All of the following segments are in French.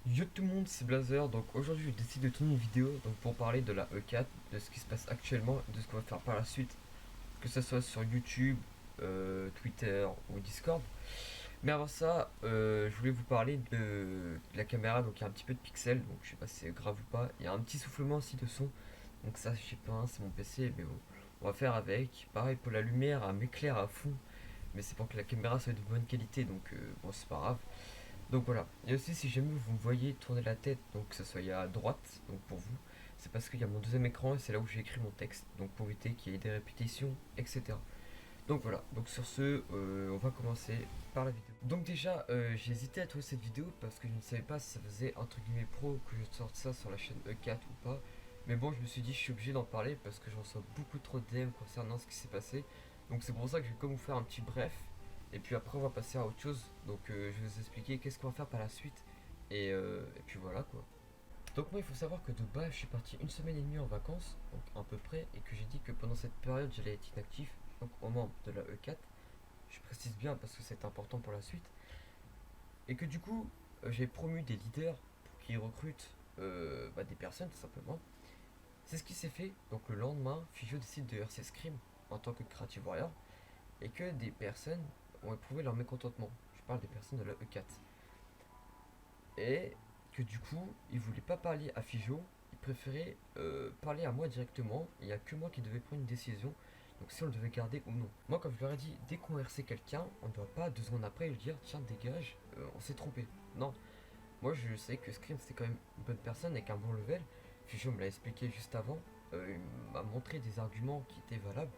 Yo tout le monde, c'est Blazer. Donc aujourd'hui, je décide de tourner une vidéo donc pour parler de la E4, de ce qui se passe actuellement, de ce qu'on va faire par la suite, que ce soit sur YouTube, Twitter ou Discord. Mais avant ça, je voulais vous parler de la caméra. Donc il y a un petit peu de pixels, donc je sais pas si c'est grave ou pas. Il y a un petit soufflement aussi de son, donc ça je sais pas, hein, c'est mon PC, mais bon, on va faire avec. Pareil pour la lumière, elle m'éclaire à fond, mais c'est pour que la caméra soit de bonne qualité, donc bon, c'est pas grave. Donc voilà. Et aussi, si jamais vous me voyez tourner la tête, donc que ce soit à droite, donc pour vous, c'est parce qu'il y a mon deuxième écran et c'est là où j'ai écrit mon texte, donc pour éviter qu'il y ait des répétitions, etc. Donc voilà. Donc sur ce, on va commencer par la vidéo. Donc déjà, j'ai hésité à trouver cette vidéo parce que je ne savais pas si ça faisait entre guillemets pro que je sorte ça sur la chaîne E4 ou pas. Mais bon, je me suis dit, je suis obligé d'en parler parce que je reçois beaucoup trop de DM concernant ce qui s'est passé. Donc c'est pour ça que je vais comme vous faire un petit bref. Et puis après, on va passer à autre chose. Donc je vais vous expliquer qu'est-ce qu'on va faire par la suite. Et puis voilà quoi. Donc moi, il faut savoir que de base, je suis parti une semaine et demie en vacances, donc à peu près, et que j'ai dit que pendant cette période, j'allais être inactif, donc au moment de la E4. Je précise bien parce que c'est important pour la suite. Et que du coup, j'ai promu des leaders pour qu'ils recrutent des personnes tout simplement. C'est ce qui s'est fait. Donc le lendemain, Figio décide de RC Scrim en tant que Creative Warrior et que des personnes ont éprouvé leur mécontentement. Je parle des personnes de la E4. Et que du coup, ils voulaient pas parler à Figio, ils préféraient parler à moi directement. Il n'y a que moi qui devais prendre une décision. Donc si on le devait garder ou non. Moi, comme je leur ai dit, dès qu'on RC quelqu'un, on ne doit pas 2 secondes après lui dire tiens dégage, on s'est trompé. Non. Moi je sais que Scream c'était quand même une bonne personne avec un bon level. Figio me l'a expliqué juste avant. Il m'a montré des arguments qui étaient valables.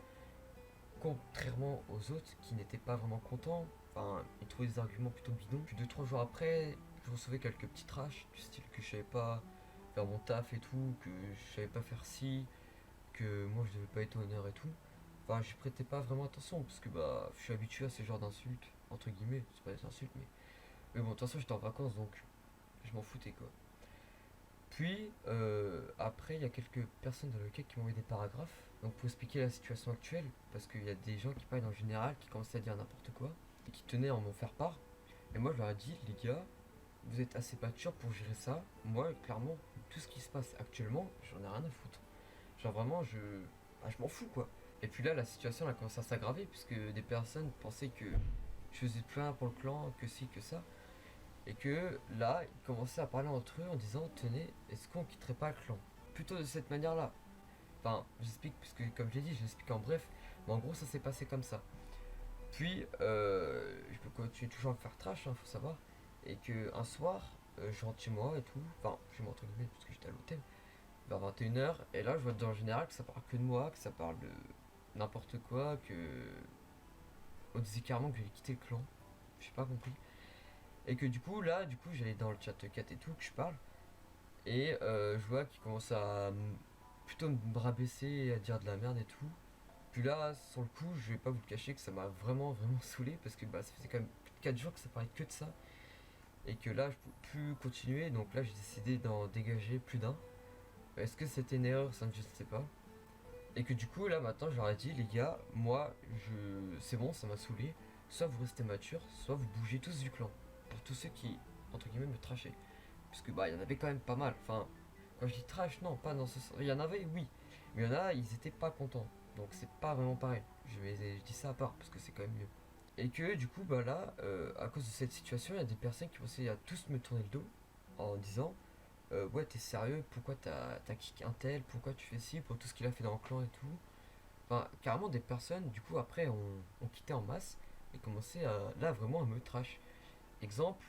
Contrairement aux autres qui n'étaient pas vraiment contents, enfin, ils trouvaient des arguments plutôt bidons. Puis 2-3 jours après, je recevais quelques petits trash, du style que je savais pas faire mon taf et tout, que je savais pas faire ci, que moi je devais pas être honneur et tout. Enfin, je prêtais pas vraiment attention parce que bah, je suis habitué à ce genre d'insultes, entre guillemets, c'est pas des insultes, mais bon, de toute façon, j'étais en vacances donc je m'en foutais quoi. Puis après, il y a quelques personnes dans le cas qui m'ont envoyé des paragraphes. Donc pour expliquer la situation actuelle, parce qu'il y a des gens qui parlent en général, qui commençaient à dire n'importe quoi, et qui tenaient à m'en faire part. Et moi je leur ai dit, les gars, vous êtes assez mature pour gérer ça. Moi, clairement, tout ce qui se passe actuellement, j'en ai rien à foutre. Genre vraiment, je m'en fous quoi. Et puis là, la situation elle a commencé à s'aggraver, puisque des personnes pensaient que je faisais plus rien pour le clan, que ci, que ça. Et que là, ils commençaient à parler entre eux en disant tenez, est-ce qu'on quitterait pas le clan? Plutôt de cette manière-là. Enfin, j'explique, puisque comme j'ai dit, je l'explique en bref, mais en gros, ça s'est passé comme ça. Puis, je peux continuer toujours à me faire trash, faut savoir. Et que un soir, je rentre chez moi et tout, enfin, chez moi entre guillemets, parce que j'étais à l'hôtel, vers 21h, et là, je vois dans le général que ça parle que de moi, que ça parle de n'importe quoi, que. On disait carrément que j'allais quitter le clan. J'ai pas compris. Et que du coup, là, j'allais dans le chat 4 et tout, que je parle. Et je vois qu'il commence à plutôt me rabaisser, à dire de la merde et tout. Puis là, sur le coup, je vais pas vous le cacher que ça m'a vraiment, vraiment saoulé. Parce que bah, ça faisait quand même plus de 4 jours que ça parlait que de ça. Et que là, je pouvais plus continuer. Donc là, j'ai décidé d'en dégager plus d'un. Est-ce que c'était une erreur? Ça, je ne sais pas. Et que du coup, là, maintenant, je leur ai dit, les gars, moi, c'est bon, ça m'a saoulé. Soit vous restez mature, soit vous bougez tous du clan. Pour tous ceux qui, entre guillemets, me trashaient. Parce que bah il y en avait quand même pas mal. Enfin, quand je dis trash, non, pas dans ce sens. Il y en avait, oui. Mais il y en a, ils étaient pas contents. Donc c'est pas vraiment pareil. Je dis ça à part parce que c'est quand même mieux. Et que du coup, bah là, à cause de cette situation, il y a des personnes qui pensaient à tous me tourner le dos en disant ouais, t'es sérieux, pourquoi t'as kick un tel, pourquoi tu fais ci, pour tout ce qu'il a fait dans le clan et tout. Enfin, carrément des personnes, du coup, après, ont quitté en masse et commençaient à, là, vraiment à me trash. Exemple,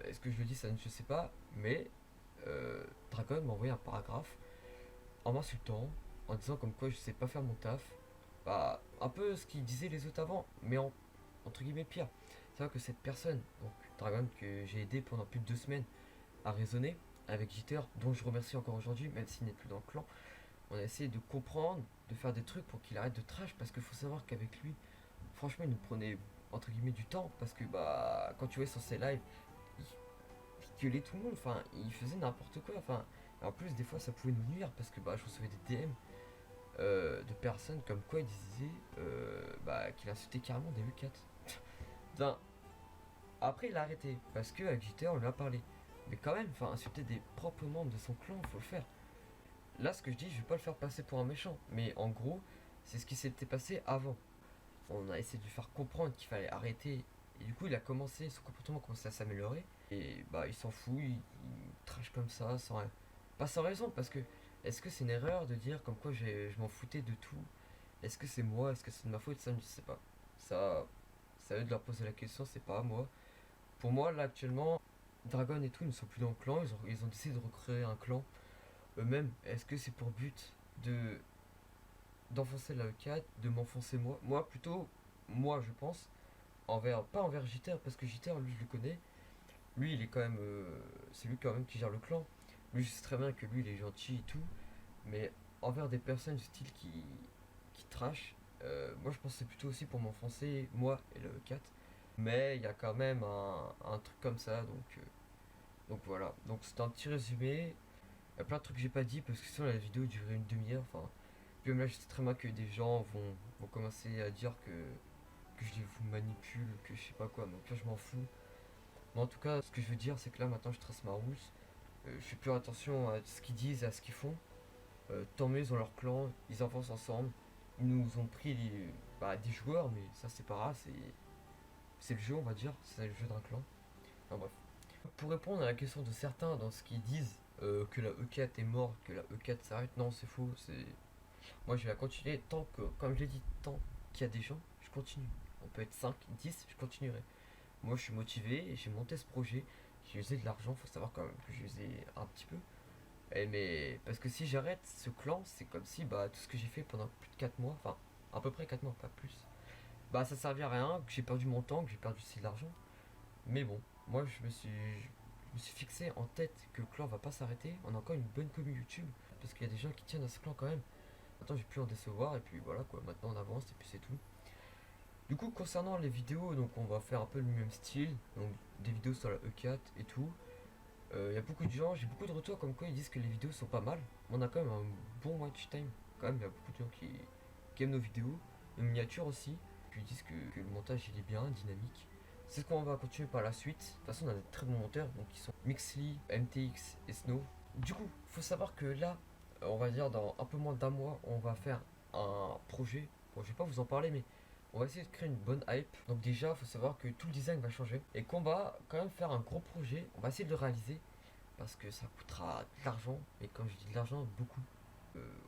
est-ce que je le dis, ça ne je sais pas, mais Dragon m'a envoyé un paragraphe en m'insultant, en disant comme quoi je sais pas faire mon taf. Bah, un peu ce qu'il disait les autres avant, mais entre guillemets pire. C'est vrai que cette personne, donc Dragon, que j'ai aidé pendant plus de 2 semaines à raisonner avec Jitter, dont je remercie encore aujourd'hui, même s'il n'est plus dans le clan, on a essayé de comprendre, de faire des trucs pour qu'il arrête de trash, parce qu'il faut savoir qu'avec lui, franchement, il nous prenait entre guillemets du temps, parce que bah, quand tu vois sur ses lives, il gueulait tout le monde, enfin, il faisait n'importe quoi, enfin, en plus, des fois, ça pouvait nous nuire, parce que bah, je recevais des DM de personnes comme quoi il disait qu'il insultait carrément des U4. Enfin, après, il a arrêté, parce que avec JT, on lui a parlé. Mais quand même, enfin, insulter des propres membres de son clan, faut le faire. Là, ce que je dis, je vais pas le faire passer pour un méchant. Mais en gros, c'est ce qui s'était passé avant. On a essayé de lui faire comprendre qu'il fallait arrêter. Et du coup, son comportement a commencé à s'améliorer. Et bah, il s'en fout, il trash comme ça, sans rien. Pas sans raison, parce que est-ce que c'est une erreur de dire comme quoi je m'en foutais de tout? Est-ce que c'est moi? Est-ce que c'est de ma faute? Ça, je sais pas. Ça, c'est à eux de leur poser la question, c'est pas à moi. Pour moi, là, actuellement, Dragon et tout, ils ne sont plus dans le clan, ils ont décidé de recréer un clan eux-mêmes. Est-ce que c'est pour but de d'enfoncer la E4, de m'enfoncer moi? Moi, plutôt, moi, je pense, pas envers Jitter, parce que Jitter, lui, je le connais. Lui, il est quand même. C'est lui quand même qui gère le clan. Lui, je sais très bien que lui, il est gentil et tout. Mais envers des personnes du style qui trash, moi, je pense que c'est plutôt aussi pour m'enfoncer, moi et le 4. Mais il y a quand même un truc comme ça, donc voilà. Donc c'est un petit résumé. Il y a plein de trucs que j'ai pas dit parce que sinon la vidéo durait une demi-heure. Enfin, puis même là, je sais très bien que des gens vont commencer à dire que je les vous manipule, que je sais pas quoi. Donc là, je m'en fous. Mais en tout cas, ce que je veux dire, c'est que là, maintenant, je trace ma route. Je fais plus attention à ce qu'ils disent et à ce qu'ils font. Tant mieux, ils ont leur clan, ils avancent ensemble. Ils nous ont pris des joueurs, mais ça, c'est pas grave. C'est le jeu, on va dire. C'est le jeu d'un clan. Enfin, bref. Pour répondre à la question de certains dans ce qu'ils disent que la E4 est morte, que la E4 s'arrête, non, c'est faux. Moi, je vais la continuer tant que, comme je l'ai dit, tant qu'il y a des gens, je continue. On peut être 5, 10, je continuerai. Moi, je suis motivé et j'ai monté ce projet. J'ai usé de l'argent, faut savoir quand même que j'ai usé un petit peu. Mais parce que si j'arrête ce clan, c'est comme si bah, tout ce que j'ai fait pendant plus de 4 mois, enfin à peu près 4 mois, pas plus, bah ça servait à rien, que j'ai perdu mon temps, que j'ai perdu aussi de l'argent. Mais bon, moi je me suis fixé en tête que le clan va pas s'arrêter. On a encore une bonne communauté YouTube, parce qu'il y a des gens qui tiennent à ce clan quand même. Maintenant j'ai pu en décevoir et puis voilà quoi, maintenant on avance et puis c'est tout. Du coup concernant les vidéos, donc on va faire un peu le même style, donc des vidéos sur la E4 et tout. Il y a beaucoup de gens, j'ai beaucoup de retours comme quoi ils disent que les vidéos sont pas mal. On a quand même un bon watch time. Quand même, il y a beaucoup de gens qui aiment nos vidéos, nos miniatures aussi. Puis ils disent que le montage il est bien, dynamique. C'est ce qu'on va continuer par la suite. De toute façon, on a de très bons monteurs, donc qui sont Mixly, MTX et Snow. Du coup, faut savoir que là, on va dire dans un peu moins d'un mois, on va faire un projet. Bon, je vais pas vous en parler, mais on va essayer de créer une bonne hype. Donc déjà, il faut savoir que tout le design va changer et qu'on va quand même faire un gros projet. On va essayer de le réaliser parce que ça coûtera de l'argent. Et quand je dis de l'argent, beaucoup.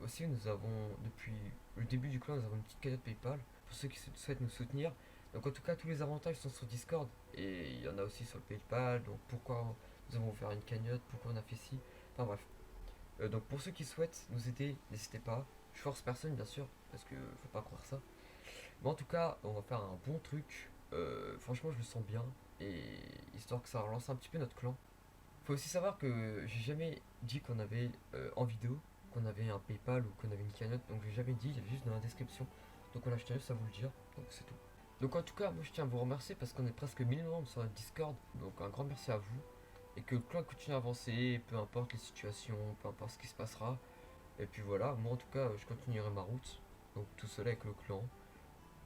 Aussi, nous avons, depuis le début du clan, nous avons une petite cagnotte PayPal pour ceux qui souhaitent nous soutenir. Donc en tout cas, tous les avantages sont sur Discord et il y en a aussi sur le PayPal. Donc pourquoi nous avons ouvert une cagnotte, pourquoi on a fait ci. Enfin bref. Donc pour ceux qui souhaitent nous aider, n'hésitez pas. Je force personne bien sûr, parce que faut pas croire ça. Mais en tout cas, on va faire un bon truc. Franchement, je le sens bien. Et histoire que ça relance un petit peu notre clan. Faut aussi savoir que j'ai jamais dit qu'on avait en vidéo, qu'on avait un PayPal ou qu'on avait une cagnotte. Donc j'ai jamais dit, il y avait juste dans la description. Donc voilà, je tiens juste à vous le dire. Donc c'est tout. Donc en tout cas, moi je tiens à vous remercier parce qu'on est presque 1000 membres sur notre Discord. Donc un grand merci à vous. Et que le clan continue à avancer, peu importe les situations, peu importe ce qui se passera. Et puis voilà, moi en tout cas, je continuerai ma route. Donc tout seul avec le clan.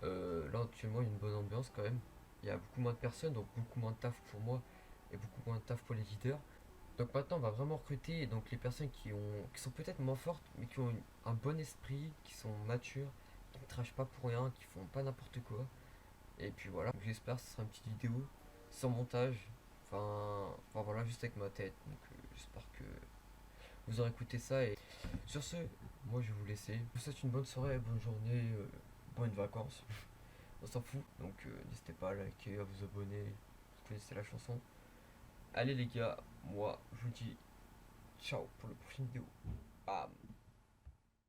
Là actuellement il y a une bonne ambiance quand même. Il y a beaucoup moins de personnes, donc beaucoup moins de taf pour moi et beaucoup moins de taf pour les leaders. Donc maintenant on va vraiment recruter donc les personnes qui sont peut-être moins fortes mais qui ont un bon esprit, qui sont matures, qui ne trashent pas pour rien, qui font pas n'importe quoi. Et puis voilà, j'espère que ce sera une petite vidéo sans montage. Enfin voilà, juste avec ma tête. Donc j'espère que vous aurez écouté ça et sur ce, moi je vais vous laisser. Je vous souhaite une bonne soirée, bonne journée, bonnes vacances. On s'en fout. Donc n'hésitez pas à liker, à vous abonner. Vous connaissez la chanson. Allez les gars, moi je vous dis ciao pour la prochaine vidéo. Bam.